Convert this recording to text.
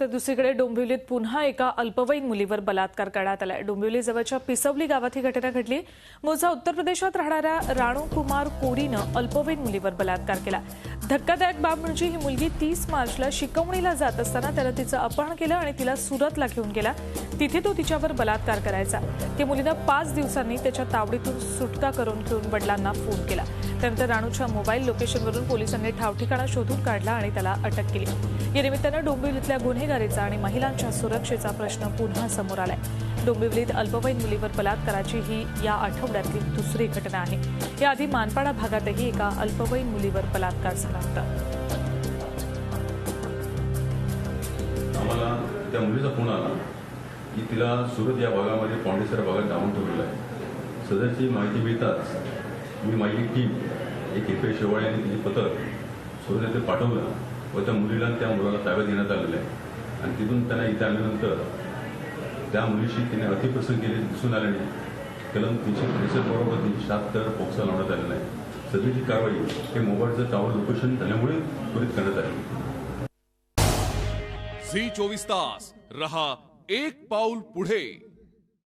तर दुसरीकडे डोंबिवलीत पुन्हा एका अल्पवयीन मुलीवर बलात्कार करण्यात आलाय। डोंबिवली जवळच्या पिसवली गावात ही घटना घडली। मूळचा उत्तर प्रदेशात राहणाऱ्या राणू कुमार कोडीनं अल्पवयीन मुलीवर बलात्कार केला। धक्कादायक बाब म्हणजे ही मुलगी 30 मार्चला शिकवणीला जात असताना त्यानं तिचं अपहरण केलं आणि तिला सुरतला घेऊन गेला। तिथे तो तिच्यावर बलात्कार करायचा। ती मुलीनं 5 दिवसांनी त्याच्या तावडीतून सुटका करून घेऊन वडिलांना फोन केला। त्यानंतर राणूच्या मोबाईल लोकेशनवरून पोलिसांनी ठावठिकाणा शोधून काढला आणि त्याला अटक केली। या निमित्तानं डोंबिवलीतल्या गुन्हेगारीचा आणि महिलांच्या सुरक्षेचा प्रश्न पुन्हा समोर आलाय। डोंबिवलीत अल्पवयीन मुलीवर बलात्काराची ही या आठवड्यातली दुसरी घटना आहे। याआधी मानपाडा भागातही एका अल्पवयीन मुलीवर बलात्कार झाला होता। आम्हाला त्या मुलीचा फोन आला की तिला सुरत या भागामध्ये पॉंडेसर भागात डावून ठेवलेलं आहे। सदरची माहिती मिळताच मी माझी टीम एक एफ शेवाळे आणि तिची पथक सुरत येथे पाठवलं व त्या मुलीला त्या मुलाला ताब्यात घेण्यात आलेलं आहे। आणि तिथून त्यांना इथे आल्यानंतर त्या मुलीशी तिने अतिप्रसंग केले दिसून आल्याने कलम 363 बरोबर 376 पोक्सो लावण्यात आलेला आहे। सदरची कारवाई हे मोबाईलचं टावर लोकेशन झाल्यामुळे त्वरित करण्यात आली। झी 24 तास रहा एक पाऊल पुढे।